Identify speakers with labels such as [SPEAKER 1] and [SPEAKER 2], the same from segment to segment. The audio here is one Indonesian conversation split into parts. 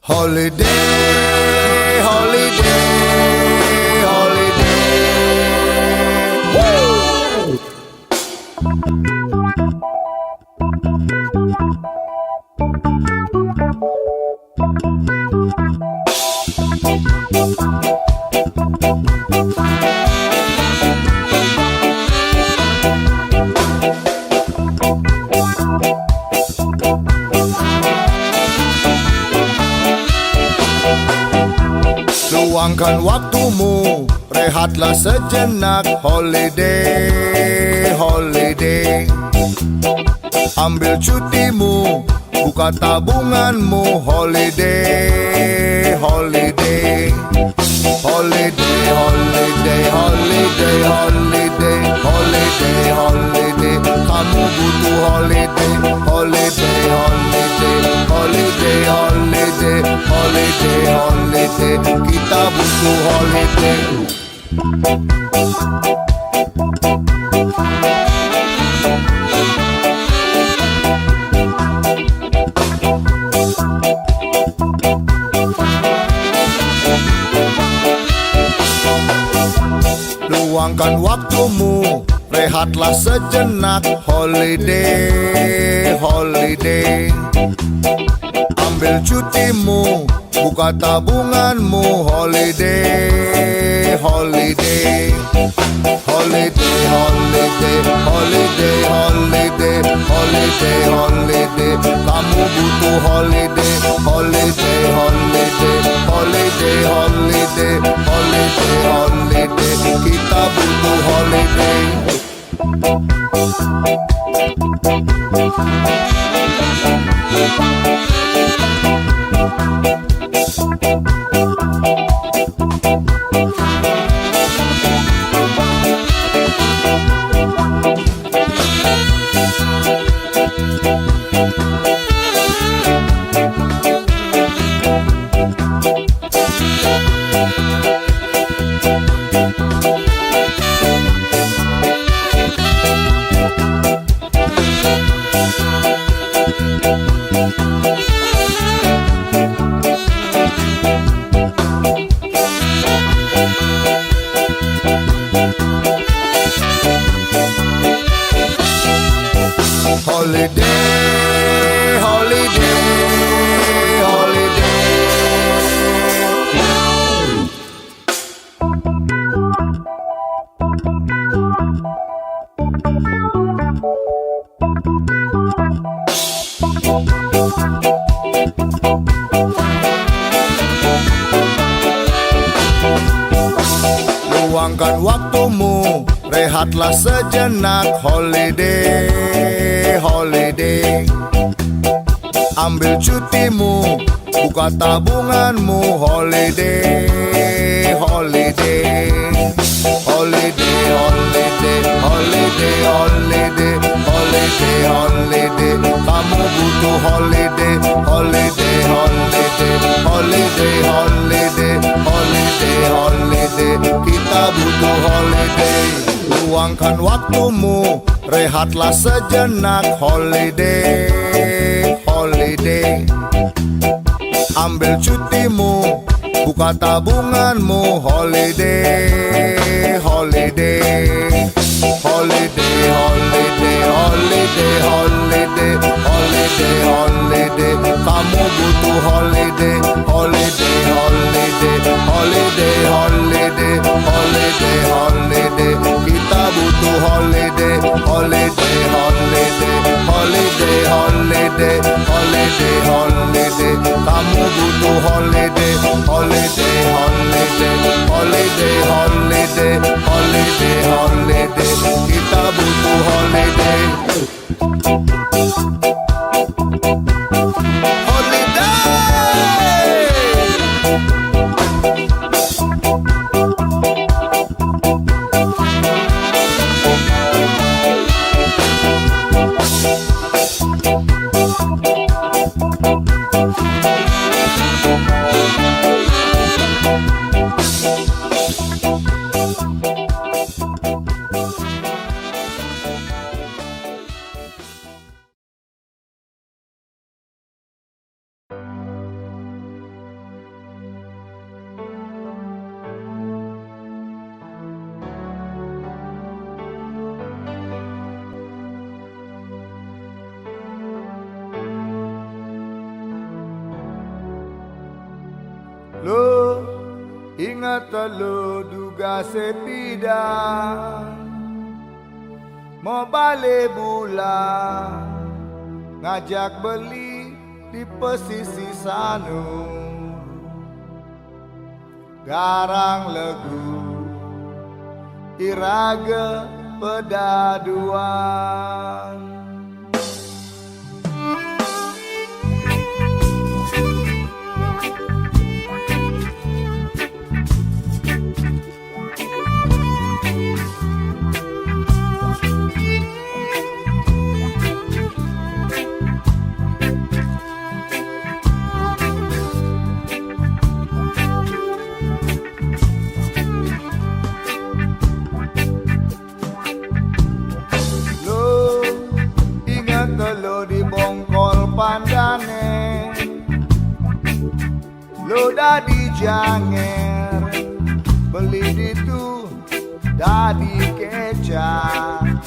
[SPEAKER 1] Holiday, holiday, holiday. Woo! Luangkan waktumu, rehatlah sejenak. Holiday, holiday. Ambil cutimu, buka tabunganmu. Holiday, holiday. Holiday, holiday, holiday, holiday. Holiday, holiday. Kamu butuh holiday. Holiday, holiday. Holiday, holiday. Holiday, holiday. Kita butuh holiday. Luangkan waktumu, rehatlah sejenak. Holiday, holiday. Ambil cutimu, buka tabunganmu. Holiday, holiday. Holiday, holiday, holiday, holiday. Holiday, holiday. Kamu butuh holiday. Holiday, holiday. Holiday, holiday. Holiday, holiday. Kita butuh holiday. Holiday, holiday, holiday. Luangkan waktumu, rehatlah sejenak. Holiday, holiday. Ambil cutimu, buka tabunganmu. Holiday, holiday. Holiday, holiday, holiday, holiday. Holiday, holiday. Kamu butuh holiday. Holiday, holiday. Holiday, holiday. Holiday, holiday. Kita butuh holiday. Luangkan waktumu, rehatlah sejenak. Holiday, holiday. Ambil cutimu, buka tabunganmu. Holiday, holiday. Holiday, holiday, holiday, holiday. Holiday, holiday. Kamu butuh holiday. Holiday, holiday. Holiday, holiday. Holiday, holiday. Kita butuh holiday. Holiday, holiday. Holiday, holiday. Holiday, holiday. Kamu butuh holiday. Holiday, holiday. Holiday, holiday. Holiday, holiday. Kita butuh holiday. Lo ingat lo duga sepidang mau balik bulan ngajak beli di pesisi sanu garang legu iraga pedaduan. Lo di bongkol pandane lo dadi janger beli ditu dadi kecap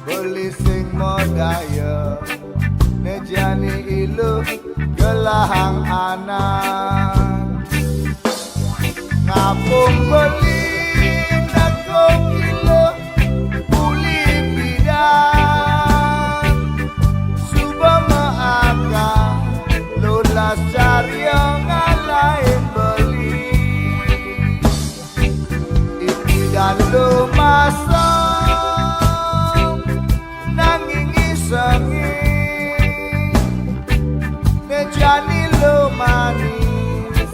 [SPEAKER 1] beli sing modaya nejani ilu gelahang anak ngapung beli nakong ilo uli bidang cari yang lain beli ini dan lo masang nanging isengin nejani lo manis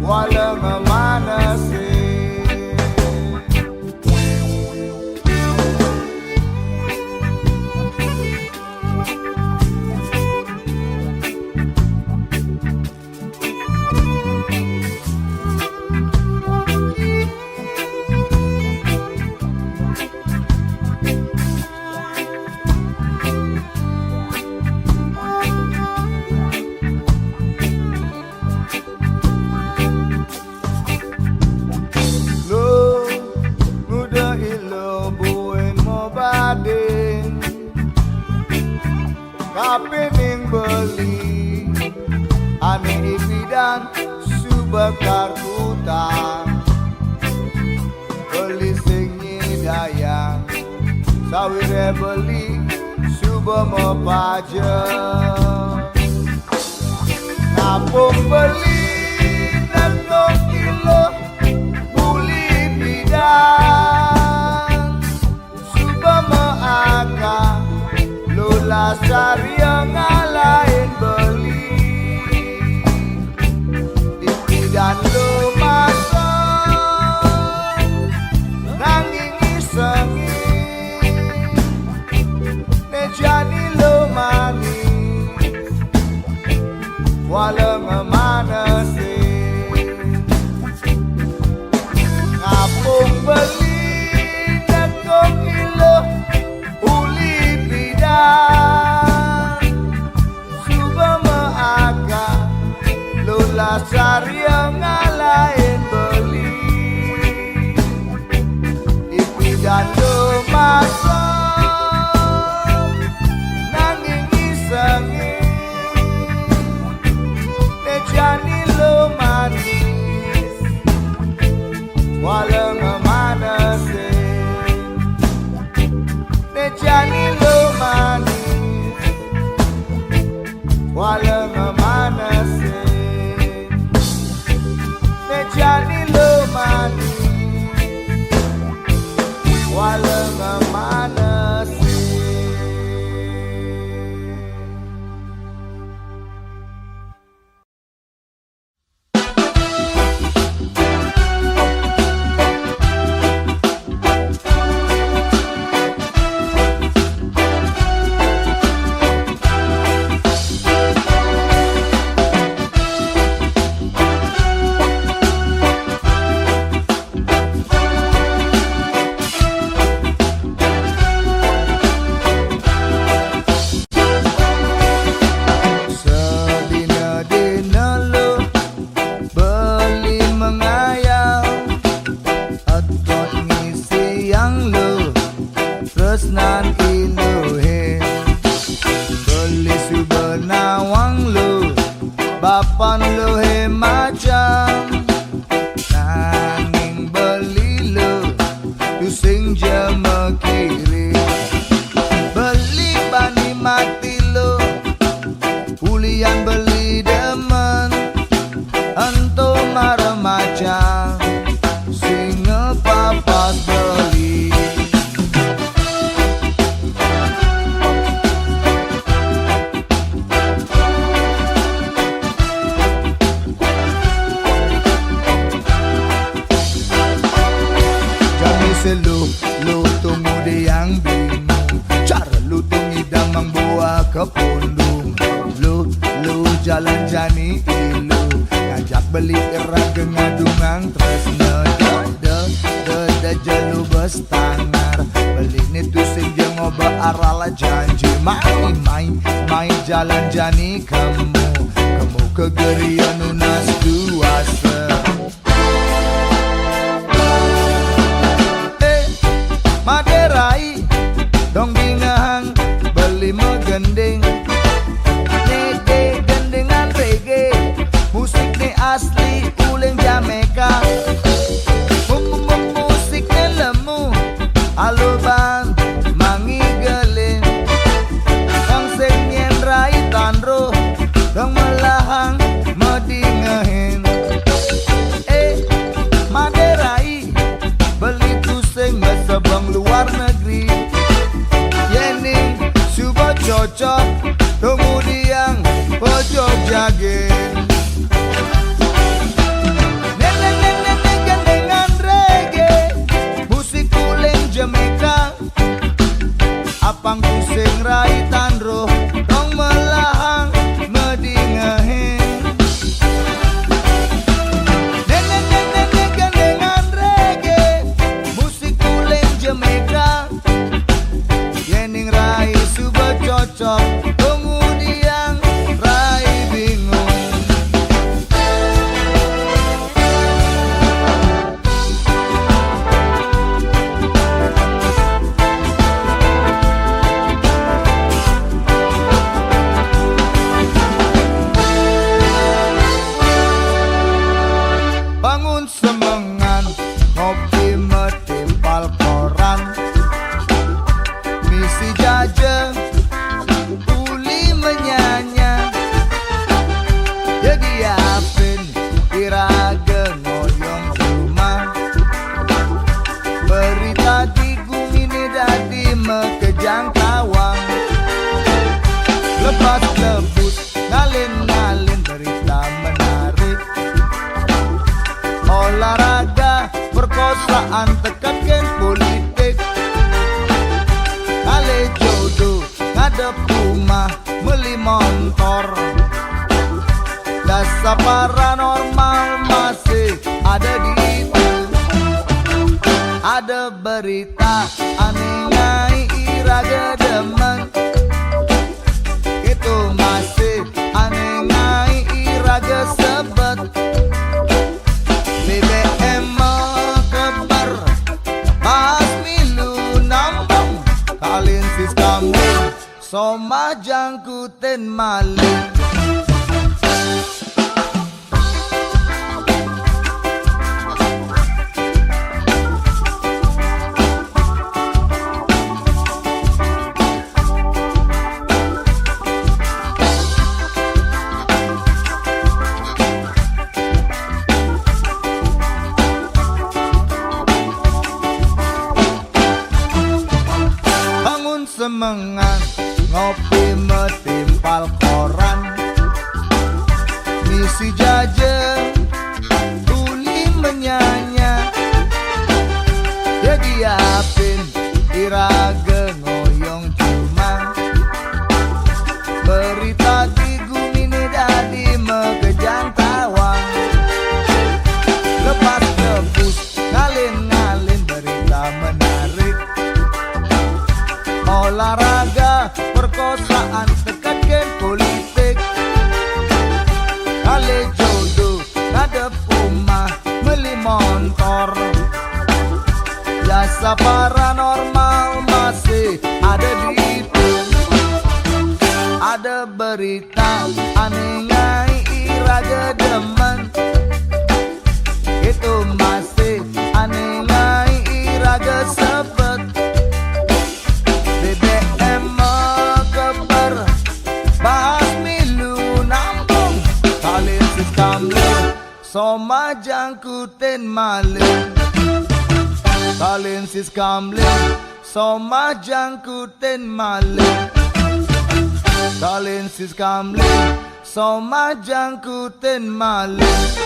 [SPEAKER 1] walau memanasin. Kapening beli ane ibidan subakar utang beli sing nyidayang sawire beli suba mau pajak ngapung beli natong kilo buli bidan suba mau akang lula cari yang lain beli iki dan lo masang nanging isengin nejani lo manis walau memanasin ngapung beli nakong ilo uli bidang suba maaga lula cari yang lain beli iki dan lo masang nanging isengin nejani lo manis walau memanasin nejani lo manis walau memanasin nejani lo manis walau memanasin. Papan jalan jani ilu ngajak beli raga ngadungang terus de jelu bestangar beli nitu sing jeung oba arala janji main jalan jani kamu kegerian unas duasa Maderai dong dingahang beli megending nege gendengan reggae musik ni asli uling Jamaica musiknya lemu aluban mangi gelin kang sing nyen rai tanro dong melahang medingehin Maderai beli tusing mesebang luar negeri yening suba cocok kemudian pojok jagin neneng dengan reggae musik kuling Jamaica apang tusing rai tanro dong melahang medingehin yening rai suba cocok kemudian rai bingung bangun semengan ngopi metimpal koran misi jajeng uli menyanya jadi apin iraga ngoyong rumah berita di gumini dadi mekejang tawang lepas lebus ngalin berita menarik olahraga perkosaan tekatkan politik ale jodoh ngadep rumah beli motor dasar paranormal masih ada di itu ada berita aneh ngai iraga demen itu masih aneh ngai iraga sebet BBM kebar bahas milu nambang kalin sis kamu soma jangkuten maling semengan ngopi metimpal koran misi jajeng tuli menyanya jadi apin iraga ngoyong cuma berita di gumini dadi megejang tawang lepas debus ngalin berita menarik olahraga perkosaan tekatkan politik ale jodoh ngadep rumah beli motor jasa paranormal masih ada di itu ada berita aneh ngai iraga demen itu masih aneh ngai iraga sebet BBM kebar bahas milu nambung kalin sis kamling soma jangkuten maling kalin sis kamling soma jangkuten maling kalin sis kamling soma jangkuten maling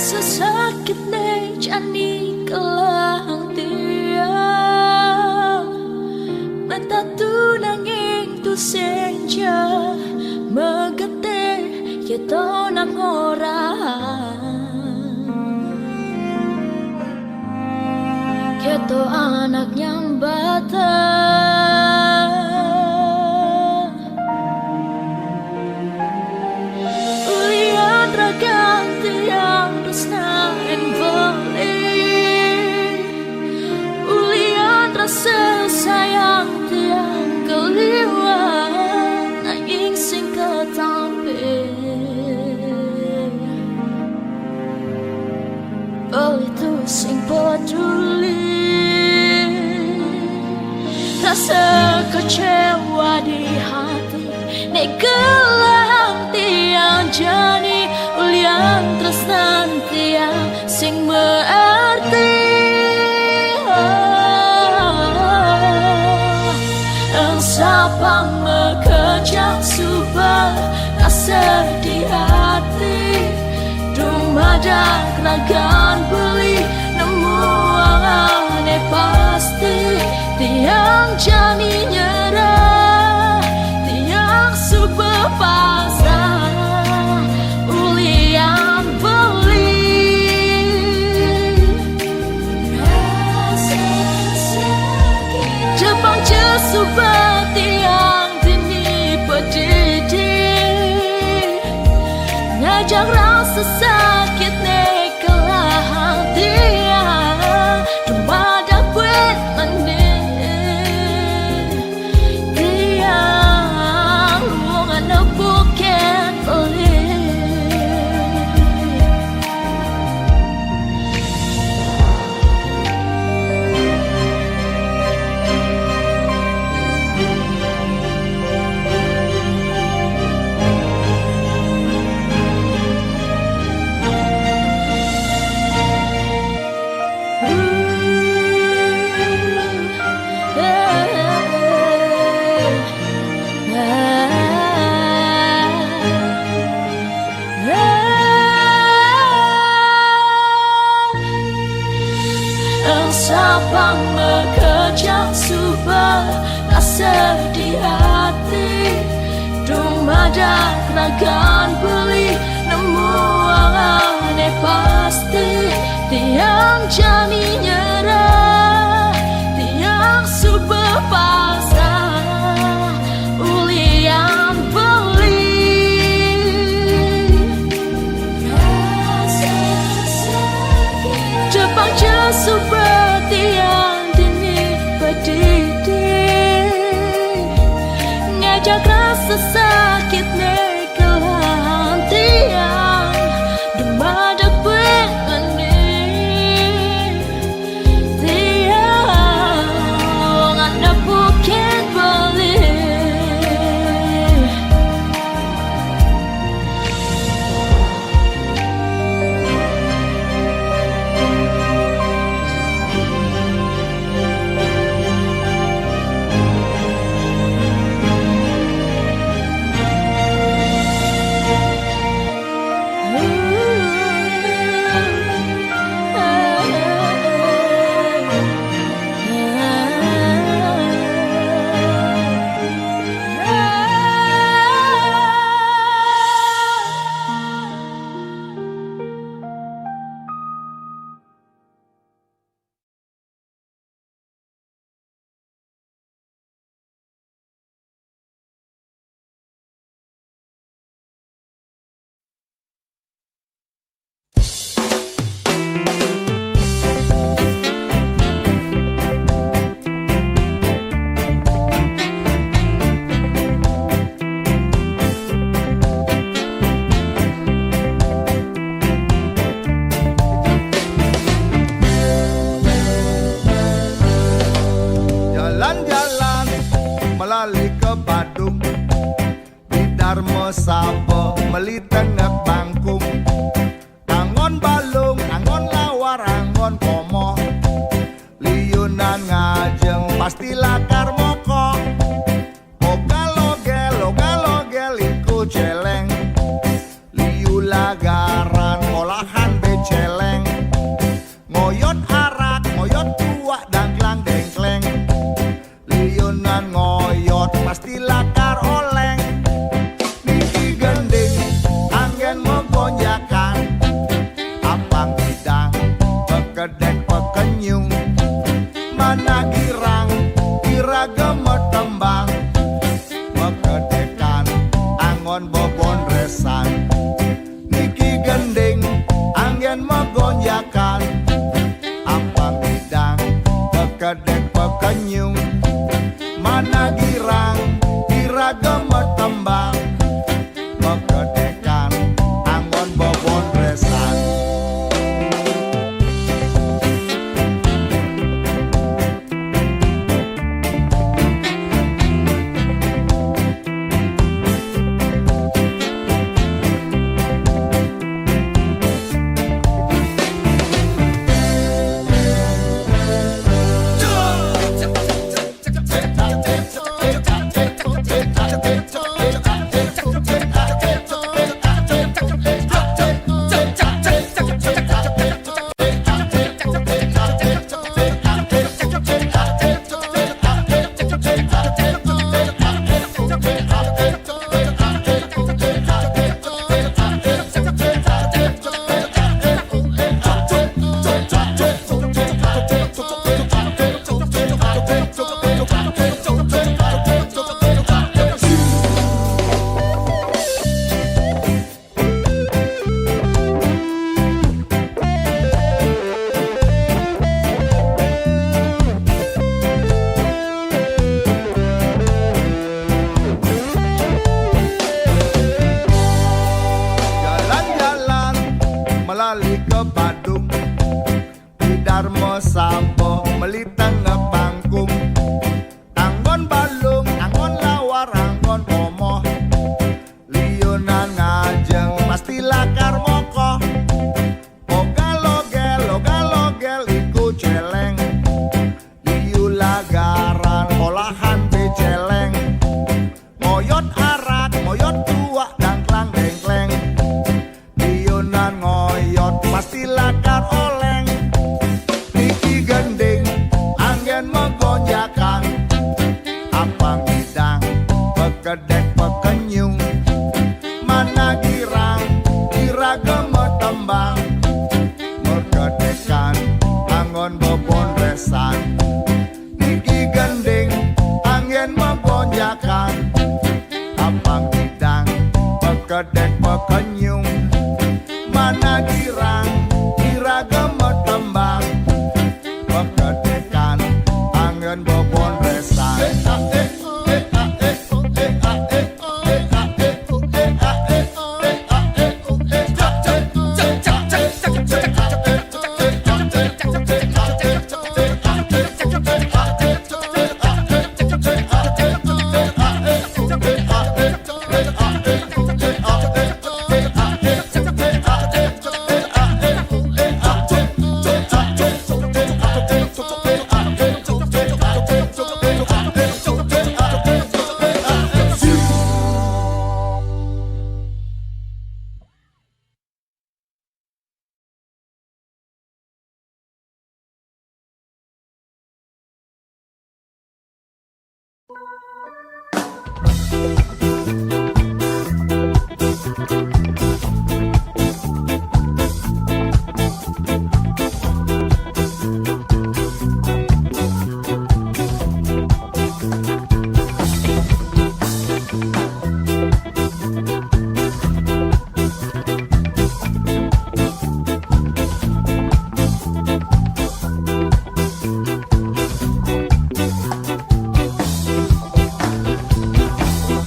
[SPEAKER 2] sesakit ne jani kelang tiang mata tu nanging tu senja megete ya to nang orang keto anak yang batang ulian ragang tiang resna en boleh ulian rasa sayang tiang keliwan nanging sing ketampe oh itu sing peduli rasa kecewa di hati nek kelang tiang jani ulian tresnan tiang sing berarti sapang mekejang subah rasa di hati dumada keragan beli nemu angane pasti tiang jani nyerah tiang super pasrah ulian beli rasa sakit Jepang super tiang dini pedidi ngajak rasa sakit ne kelah tiang cuma dapat mending tiang lungan nepuket oleh sapang mekejang subah rasa di hati dumada keragan beli nemu angane pasti tiang jani nyerah tiang super pasrah ulian beli rasa sakit Jepang super tiang dini pedidi ngajak rasa sakit ne kelang tiang dumada kuat mending tiang ngana bukit boleh
[SPEAKER 1] Sapa meli tengah bangkung angon balung angon lawar angon komo liunan ngajeng pasti lakar moko oga loge liku celeng liu lagaran olahan becel Liyunan ngoyot pasti lakar oleng. Niki gending angin menggonjakan. Abang bidang pekedek pekenyung. Mana girang kira gemet tembang. Mekedekan angon bobon resan. Niki gending angin menggonjakan. Abang bidang pekedek pekenyung. Mana girang kira gemet tembang. Mekedekan angon bobon resan. Jalan-jalan melalui ke Badung, di Darmo Sabo melitang ngepangkum. Anggon balung, anggon lawar, anggon omoh. Liyunan ngajeng pasti lakar mokoh. Ogal-ogel iku celeng. Liu lagaran olahan beceleng. Moyot arak, moyot tuak, dangklang dengkleng. Liyunan ngoyot pasti lakar oleng. Niki gending angin menggonjakan. Abang bidang pekedek pekenyung. Mana girang kira gemet tembang. Mekedekan angon bobon resan. Niki gending angin menggonjakan. Abang bidang pekedek pekenyung. Mana girang kira gemet tembang. Mekedekan angin bobon resan.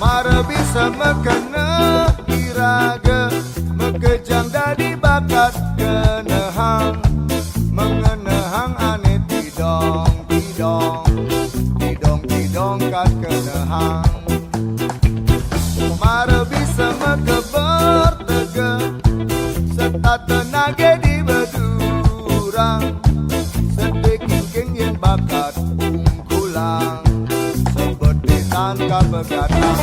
[SPEAKER 1] Mara bisa mekena iraga mekejang dari bakat kenehang. Mengenehang aneh tidong kat kenehang. Mara bisa mekeber tege serta tenaga di bedurang. Sedekingking yang bakat ungkulang seperti tangkap begatang.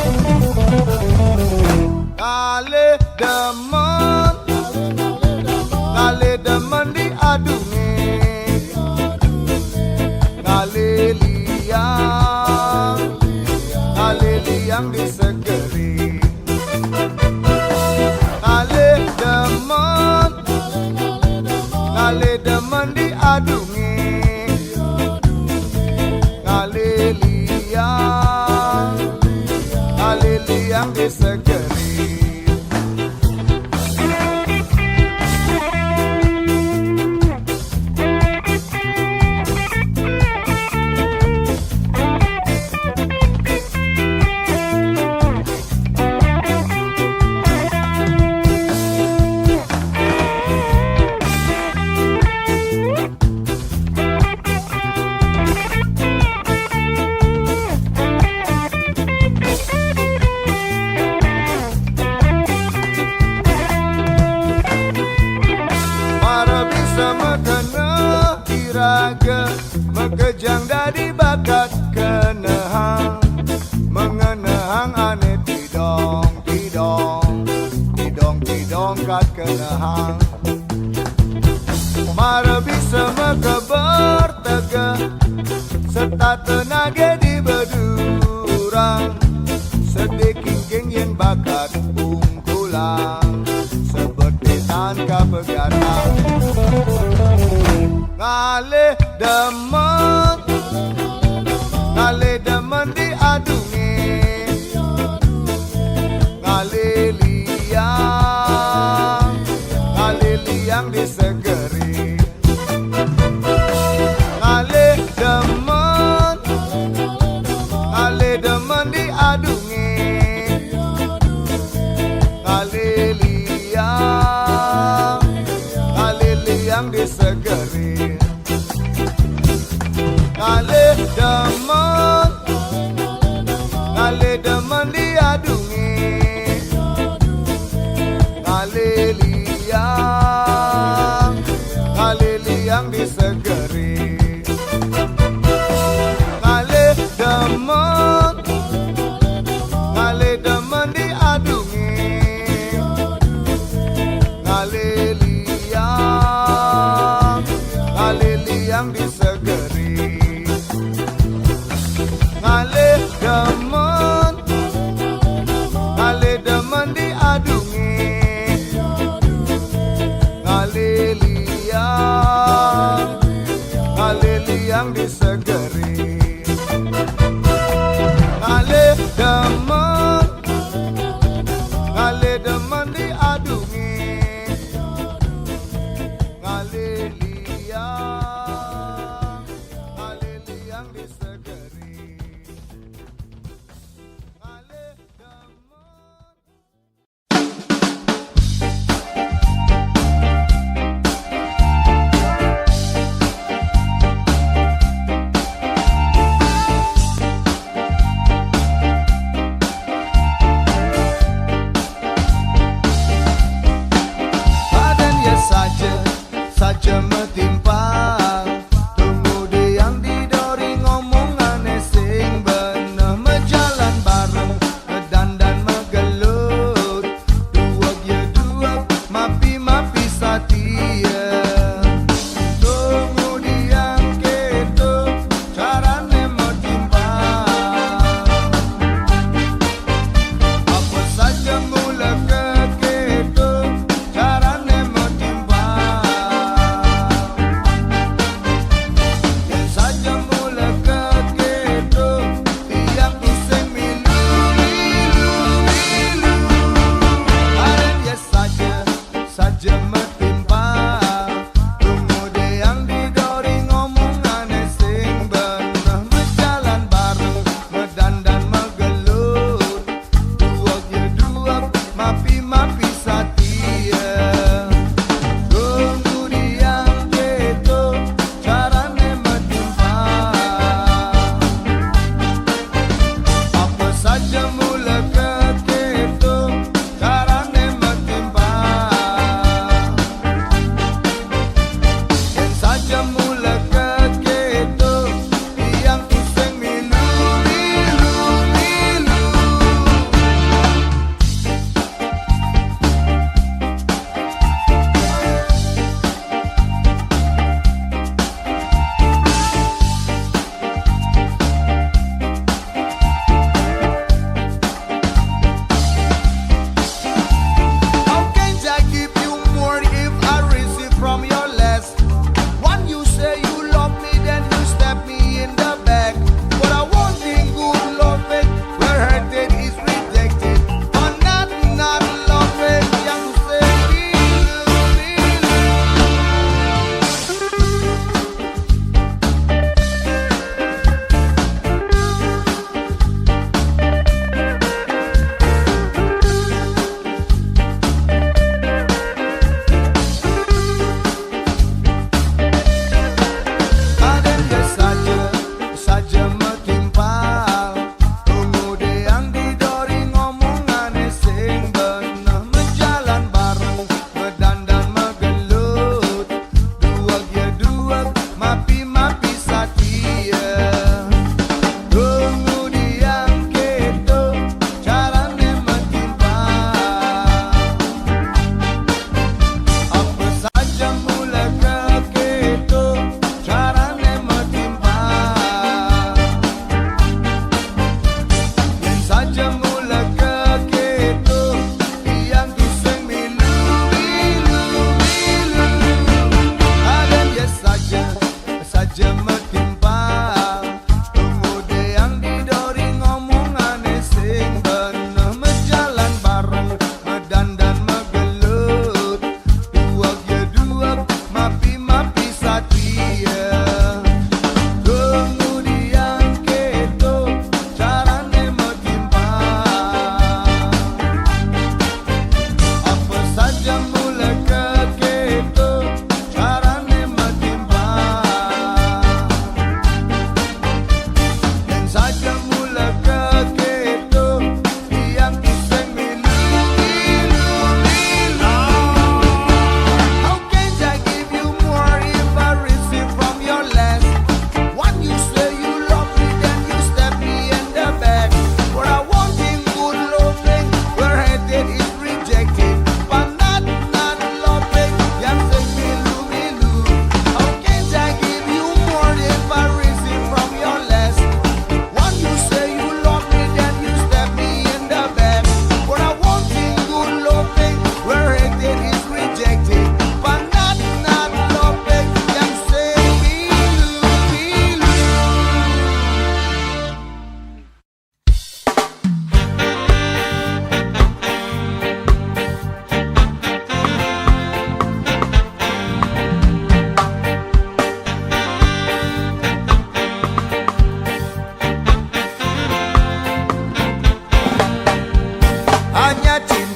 [SPEAKER 1] Kale demen diadungi, kale liang disegeri. Mekena iraga mekejang dari bakat kenehang mengenehang ane tidong tidong tidong tidong kat kenehang mara bisa meke bertega serta tenaga di bedurang sedikit yen bakat ungkulang seperti tanka peganang ngalih demen diadungi ngalih liang disegeri ngalih demen diadungi ngalih liang disegeri.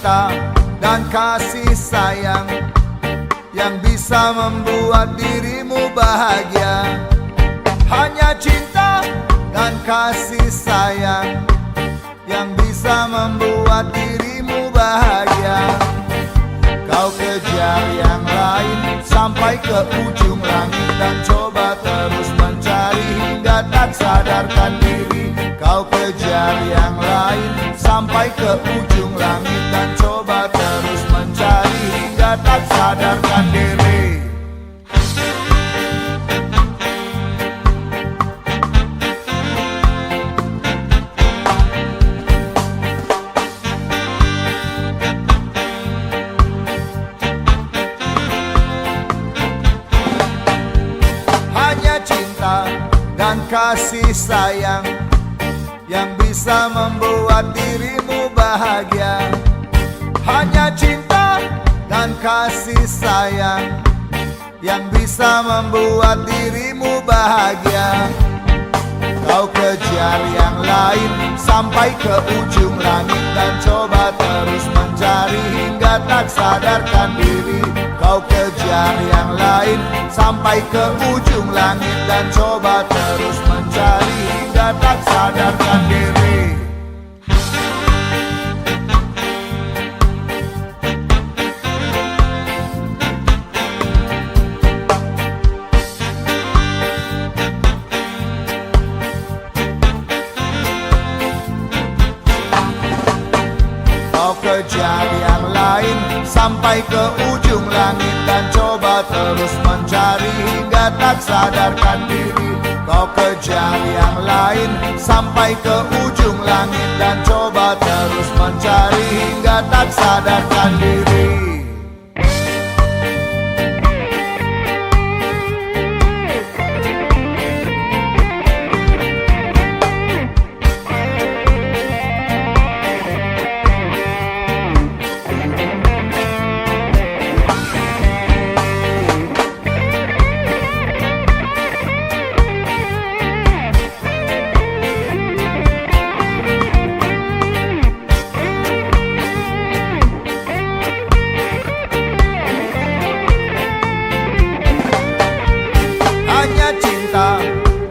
[SPEAKER 1] cinta dan kasih sayang yang bisa membuat dirimu bahagia. Hanya cinta dan kasih sayang yang bisa membuat dirimu bahagia. Kau kejar yang lain sampai ke ujung langit dan coba terus mencari hingga tak sadarkan diri. Kau kejar yang lain sampai ke ujung langit dan coba terus mencari hingga tak sadarkan diri. Dan kasih sayang yang bisa membuat dirimu bahagia. Hanya cinta dan kasih sayang yang bisa membuat dirimu bahagia. Kau kejar yang lain sampai ke ujung langit dan coba terus mencari hingga tak sadarkan diri. Kau kejar yang lain sampai ke ujung langit dan coba terus mencari hingga tak sadarkan diri. Kau kejar yang lain sampai ke ujung langit dan coba terus mencari hingga tak sadarkan diri. Kau kejar yang lain sampai ke ujung langit dan coba terus mencari hingga tak sadarkan diri.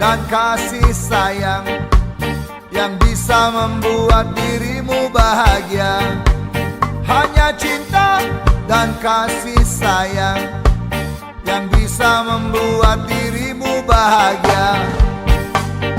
[SPEAKER 1] Dan kasih sayang yang bisa membuat dirimu bahagia. Hanya cinta dan kasih sayang yang bisa membuat dirimu bahagia.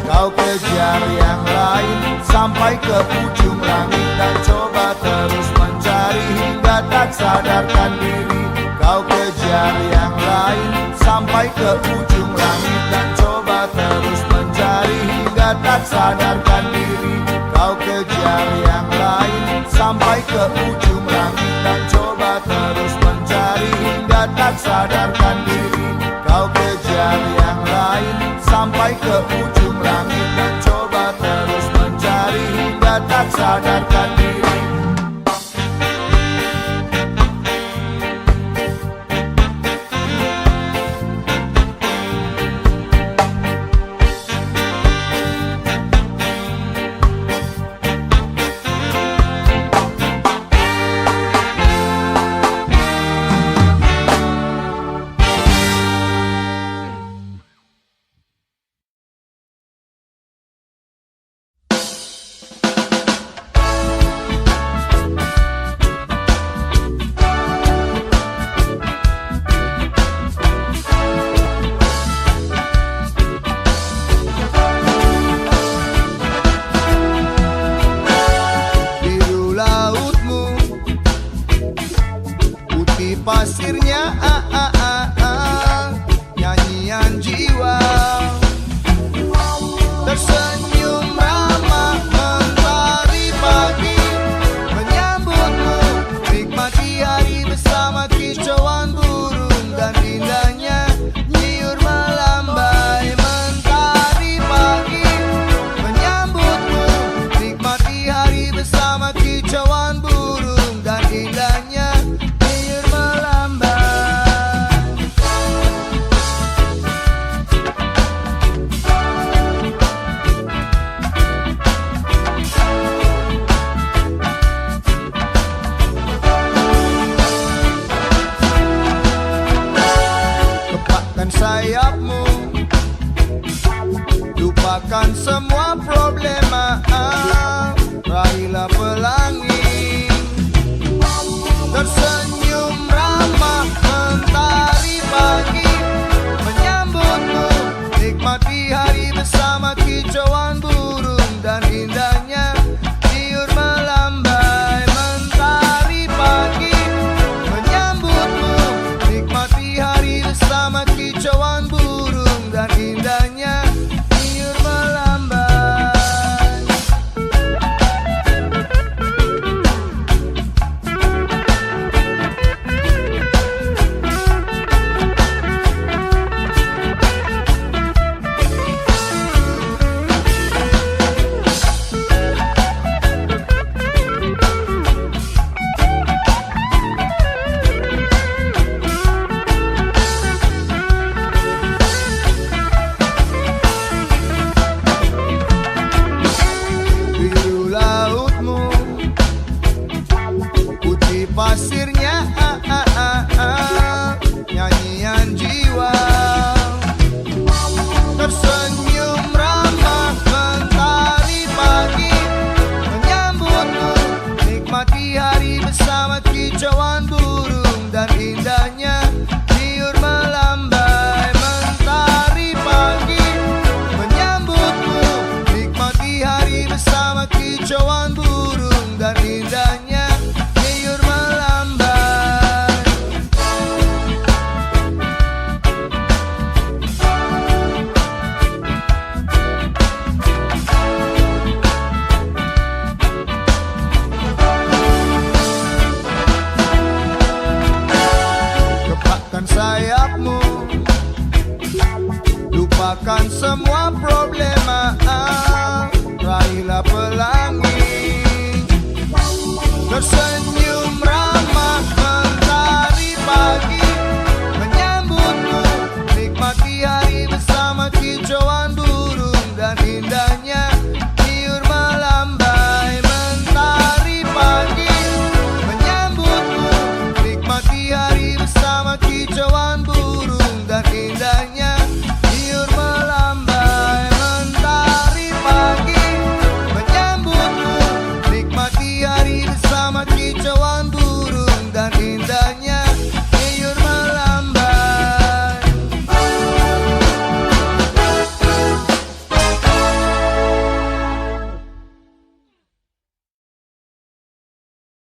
[SPEAKER 1] Kau kejar yang lain sampai ke ujung langit dan coba terus mencari hingga tak sadarkan diri. Kau kejar yang lain sampai ke ujung langit dan coba terus mencari hingga tak sadarkan diri. Kau kejar yang lain sampai ke ujung langit dan coba terus mencari hingga tak sadarkan diri. Kau kejar yang lain sampai ke ujung langit dan coba terus mencari hingga tak sadarkan diri. Pasirnya nyanyian jiwa, tersenyum ramah mentari pagi menyambutmu, nikmati hari bersama kicauan burung dan indahnya nyiur melambai. Mentari pagi menyambutmu, nikmati hari bersama kicauan burung dan indahnya nyiur melambai. kicauan burung dan indahnya liur melambai. Gepakkan sayapmu, lupakan semua problema, raihlah pelangi, tersenyum